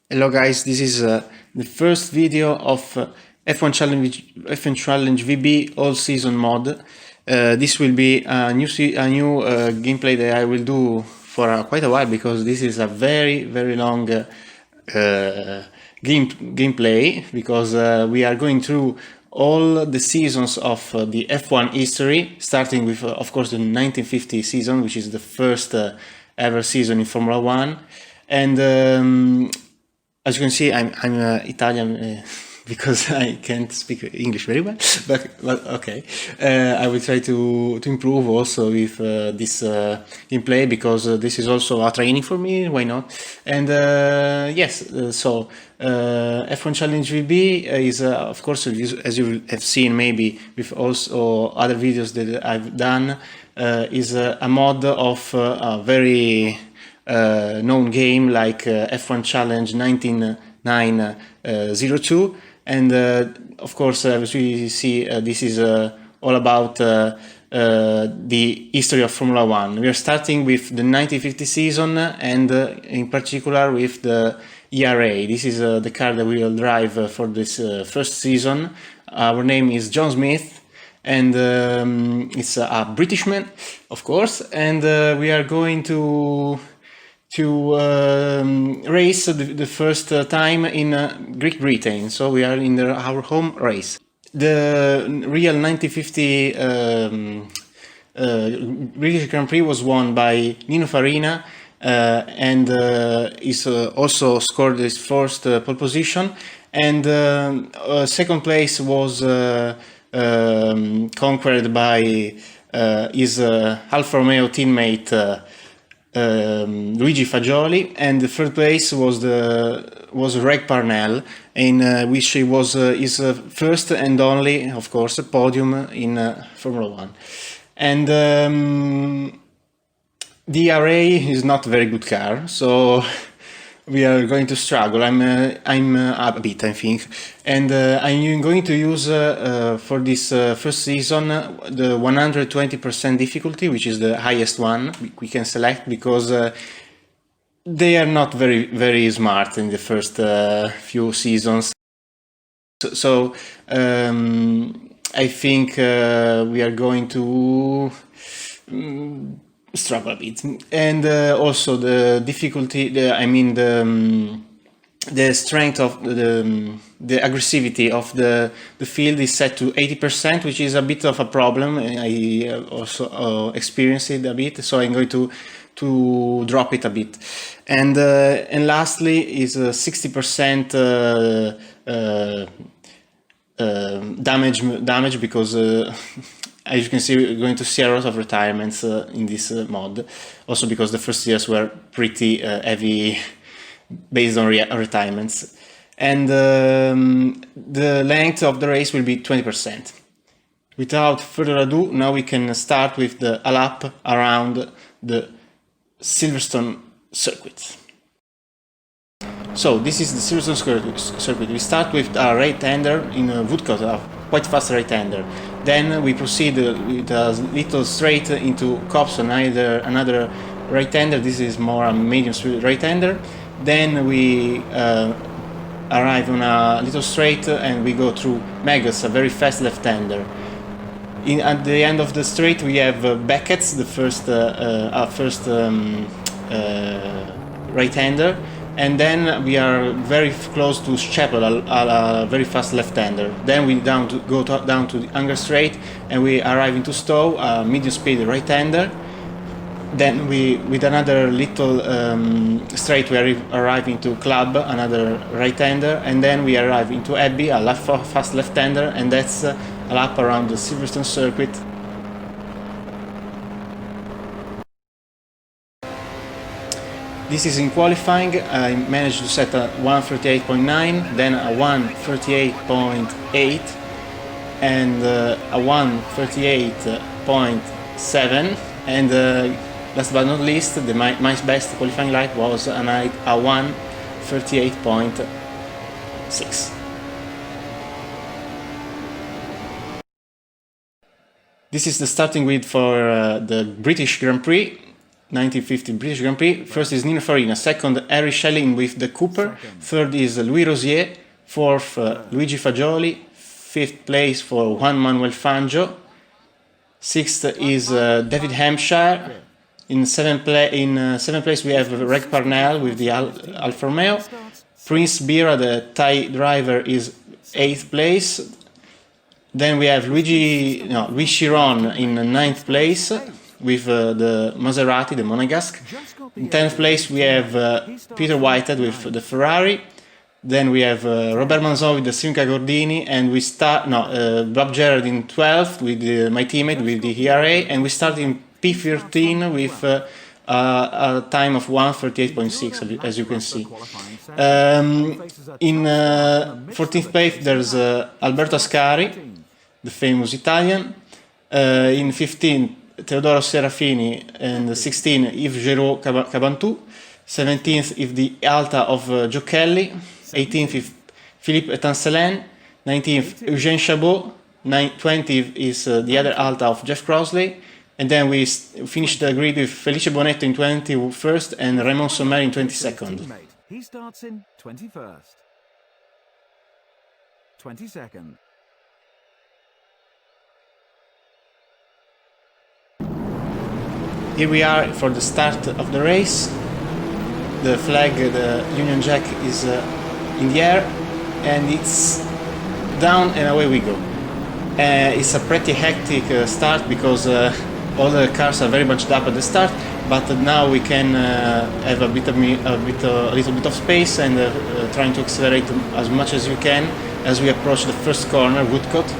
Hello guys, this is the first video of F1 Challenge VB all season mod. This will be a new gameplay that I will do for quite a while, because this is a very long gameplay, because we are going through all the seasons of the F1 history, starting with of course the 1950 season, which is the first ever season in Formula 1. And as you can see, I'm Italian because I can't speak English very well, but okay. I will try to improve also with this gameplay, because this is also a training for me. Why not? And yes, so F1 Challenge VB is of course, as you have seen maybe with also other videos that I've done, is a mod of a very known game like F1 Challenge 19902, and of course, as we see, this is all about the history of Formula 1. We are starting with the 1950 season, and in particular with the E.R.A. This is the car that we will drive for this first season. Our name is John Smith, and it's a Britishman, of course, and we are going to race the first time in Great Britain. So we are in our home race. The real 1950 British Grand Prix was won by Nino Farina, and is also scored his first pole position, and second place was conquered by his Alfa Romeo teammate Luigi Fagioli, and the third place was Greg Parnell, in which he was his first and only, of course, podium in Formula 1. And the R.A. is not a very good car, so we are going to struggle. I'm a bit, I think, and I'm going to use for this first season the 120% difficulty, which is the highest one we can select, because they are not very smart in the first few seasons. So I think we are going to struggle a bit, and also the difficulty, the strength of the aggressivity of the field is set to 80%, which is a bit of a problem. I also experienced it a bit, so I'm going to drop it a bit. And lastly is 60% damage, because as you can see, we're going to see a lot of retirements in this mod, also because the first years were pretty heavy based on retirements. And the length of the race will be 20%. Without further ado, now we can start with a lap around the Silverstone circuit. So this is the Silverstone circuit. We start with a right-hander in a woodcut, a quite fast right-hander. Then we proceed with a little straight into Copson, another right-hander. This is more a medium speed right-hander. Then we arrive on a little straight, and we go through Megas, a very fast left-hander. At the end of the straight we have Beckett's, the first right-hander. And then we are very close to Chapel, a very fast left-hander. Then we go down to the Unger Straight, and we arrive into Stowe, a medium-speed right-hander. Then with another little straight we arrive into Club, another right-hander, and then we arrive into Abbey, a fast left-hander, and that's a lap around the Silverstone circuit. This is in qualifying. I managed to set a 138.9, then a 138.8, and a 138.7, and last but not least, my best qualifying lap was a 138.6. This is the starting grid for the British Grand Prix. 1950 British Grand Prix. First is Nino Farina, second Harry Schellin with the Cooper, third is Louis Rosier, fourth Luigi Fagioli, fifth place for Juan Manuel Fangio, sixth is David Hampshire. In seventh place we have Greg Parnell with the Alfa Romeo. Prince Bira, the Thai driver, is 8th place. Then we have Louis Chiron in 9th place with the Maserati, the Monegasque. In 10th place we have Peter Whitehead with the Ferrari. Then we have Robert Manzon with the Simca Gordini, and we start Bob Gerard in 12th with my teammate with the E.R.A, and we start in P13 with a time of 1:38.6, as you can see. In 14th place there's Alberto Ascari, the famous Italian. In 15th Teodoro Serafini, and 16th Yves Géraud Cabantou. 17th is the Alta of Joe Kelly. 18th is Philippe Etancelin. 19th Eugène Chabot. 20th is the other Alta of Jeff Crossley. And then we finished the grid with Felice Bonetto in 21st and Raymond Sommer in 22nd. He starts in 21st. 22nd. Here we are for the start of the race. The flag, the Union Jack, is in the air, and it's down and away we go. It's a pretty hectic start because all the cars are very bunched up at the start, but now we can have a little bit of space and trying to accelerate as much as you can as we approach the first corner, Woodcote,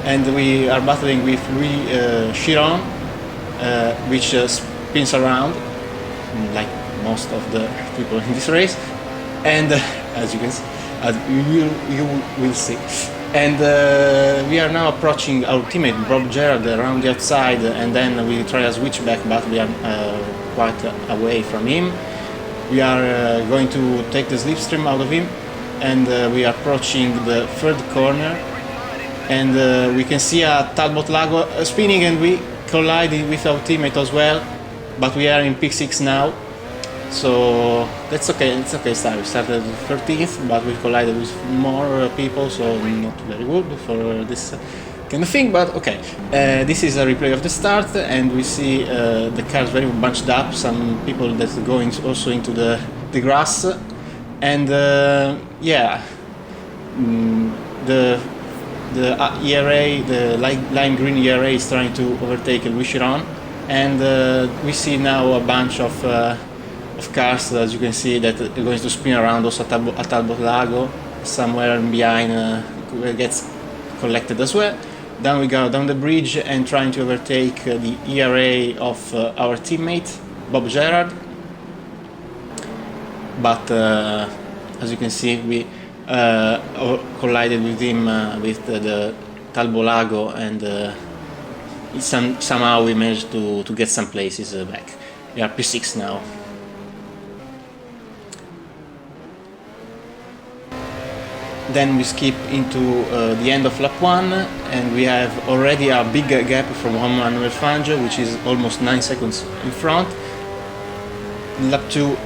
and we are battling with Louis Chiron, which spins around like most of the people in this race, and as you can see, you will see. And we are now approaching our teammate Bob Gerard around the outside, and then we try a switchback, but we are quite away from him. We are going to take the slipstream out of him, and we are approaching the third corner, and we can see a Talbot Lago spinning, and we collide with our teammate as well, but we are in P6 now. So that's okay, it's okay start. We started 13th, but we collided with more people, so not very good for this kind of thing, but okay. This is a replay of the start, and we see the cars very bunched up, some people that are going also into the grass, and yeah, the E.R.A, the lime green E.R.A is trying to overtake Louis Chiron, and we see now a bunch of cars, as you can see, that are going to spin around also at Talbot Lago. Somewhere behind gets collected as well. Then we go down the bridge and trying to overtake the E.R.A of our teammate Bob Gerard. But as you can see, we collided with him with the Talbot Lago, and somehow we managed to get some places back. We are P6 now. Then we skip into the end of lap 1, and we have already a big gap from Juan Manuel Fangio, which is almost 9 seconds in front. In lap 2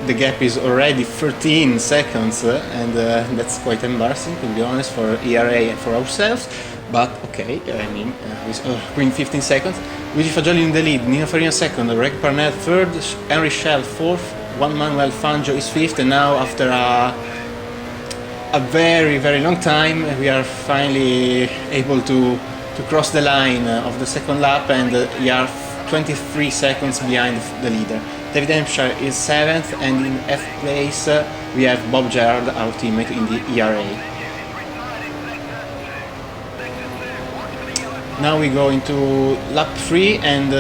the gap is already 13 seconds, and that's quite embarrassing, to be honest, for E.R.A and for ourselves, but okay, I mean, we 15 seconds. Luigi Fagioli in the lead, Nino Farina second, Greg Parnell third, Henry Schell fourth, Juan Manuel Fangio is fifth, and now after a very, very long time, we are finally able to cross the line of the second lap, and we are 23 seconds behind the leader. David Hampshire is 7th, and in F place we have Bob Gerard, our teammate in the E.R.A. Now we go into lap 3, and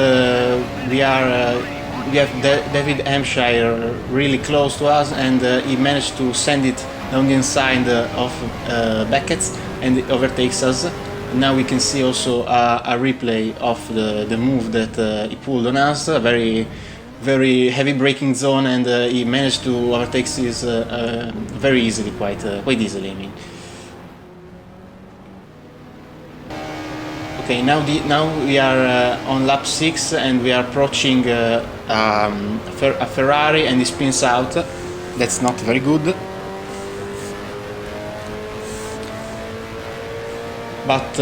we have David Hampshire really close to us, and he managed to send it on the inside of Beckett's, and it overtakes us. Now we can see also a replay of the move that he pulled on us, a very, very heavy braking zone, and he managed to overtake this very easily, quite easily, I mean. Okay, now we are on lap 6 and we are approaching a Ferrari and he spins out. That's not very good. But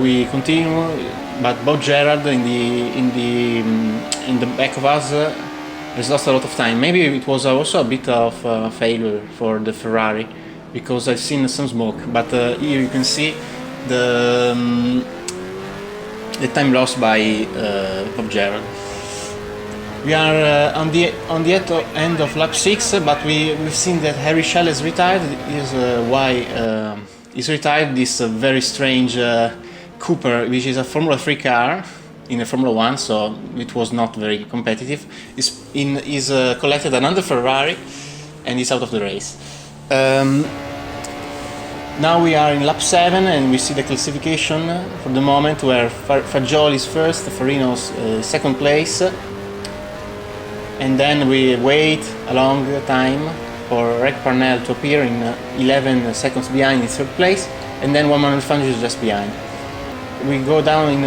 we continue. But Bob Gerard in the back of us has lost a lot of time. Maybe it was also a bit of failure for the Ferrari because I've seen some smoke. But here you can see the time lost by Bob Gerard. We are on the end of lap 6, but we've seen that Harry Schell is retired. Is why he's retired. This very strange Cooper, which is a Formula 3 car in a Formula 1, so it was not very competitive. He's collected another Ferrari, and he's out of the race. Now we are in lap 7 and we see the classification for the moment where Fagioli is first, Farino's second place, and then we wait a long time for Greg Parnell to appear in 11 seconds behind in third place, and then Manuel Fangio is just behind. We go down in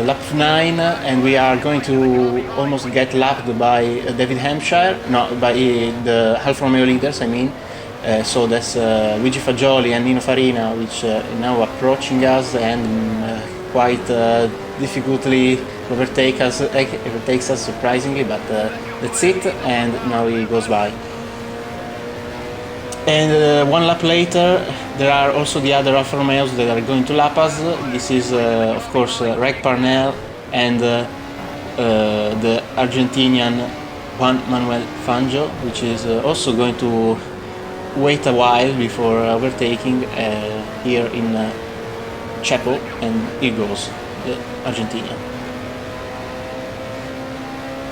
lap 9 and we are going to almost get lapped by David Hampshire, no, by the Alfa Romeo leaders, I mean. So that's Luigi Fagioli and Nino Farina, which now approaching us and quite difficultly overtakes us surprisingly, but that's it, and now he goes by. And one lap later, there are also the other Alfa Romeos that are going to lap us. This is, of course, Greg Parnell and the Argentinian Juan Manuel Fangio, which is also going to wait a while before overtaking here in Chapel, and here goes the Argentinian.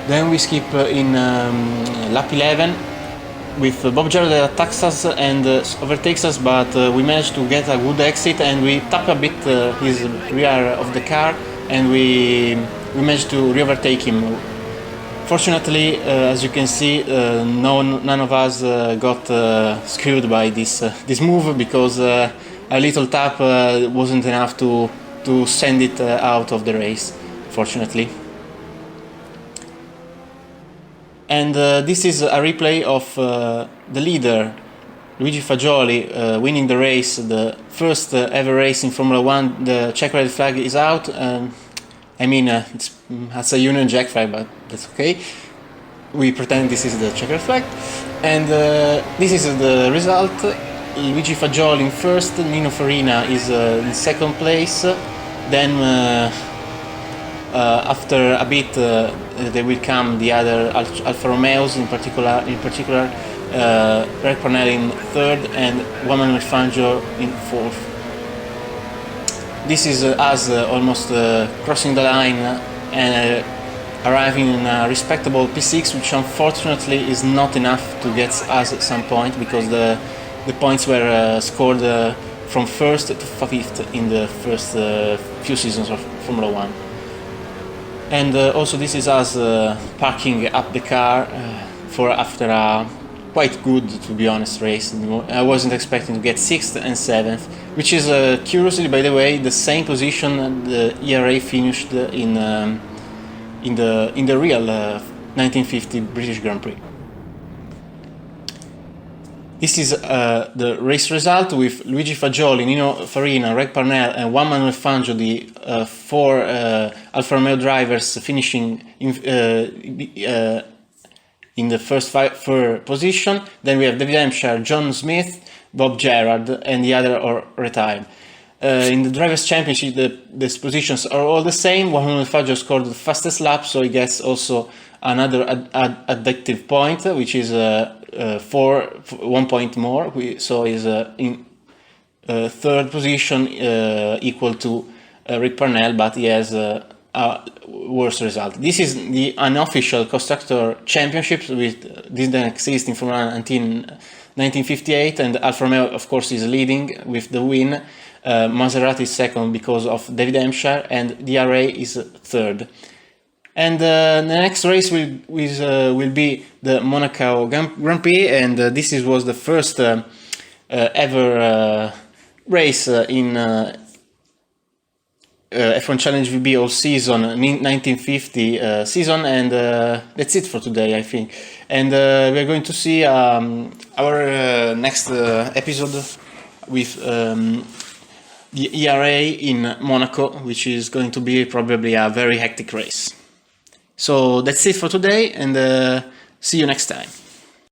Then we skip in lap 11 with Bob Gerard that attacks us and overtakes us, but we managed to get a good exit and we tap a bit his rear of the car and we managed to re-overtake him. Fortunately, as you can see, none of us got screwed by this move, because a little tap wasn't enough to send it out of the race, fortunately. And this is a replay of the leader, Luigi Fagioli, winning the race, the first ever race in Formula 1. The check red flag is out. I mean, it's a Union Jack flag, but that's okay. We pretend this is the checker flag. And this is the result. Luigi Fagioli in first, Nino Farina is in second place. Then after a bit there will come the other Alfa Romeos, in particular Greg Parnell in third and Juan Manuel Fangio in fourth. This is us almost crossing the line and arriving in a respectable P6, which unfortunately is not enough to get us at some point, because the points were scored from first to fifth in the first few seasons of Formula 1. And also this is us parking up the car for after a quite good, to be honest, race. I wasn't expecting to get 6th and 7th, which is curiously, by the way, the same position the E.R.A. finished in the real 1950 British Grand Prix. This is the race result with Luigi Fagioli, Nino Farina, Greg Parnell and Juan Manuel Fangio, the four Alfa Romeo drivers, finishing in the first position. Then we have David Hampshire, John Smith, Bob Gerard, and the other are retired. In the Drivers' Championship, these positions are all the same. Juan Manuel Fangio scored the fastest lap, so he gets also another addictive point, which is 1 point more. So he's in third position, equal to Rick Parnell, but he has a worse result. This is the unofficial Constructor Championship. This didn't exist in Formula 1 until 1958, and Alfa Romeo, of course, is leading with the win. Maserati is second because of David Hampshire, and the R.A. is third. And the next race will be the Monaco Grand Prix, and this was the first ever race in F1 Challenge VB all season, 1950 season, and that's it for today, I think. And we're going to see our next episode with the E.R.A. in Monaco, which is going to be probably a very hectic race. So that's it for today, and see you next time.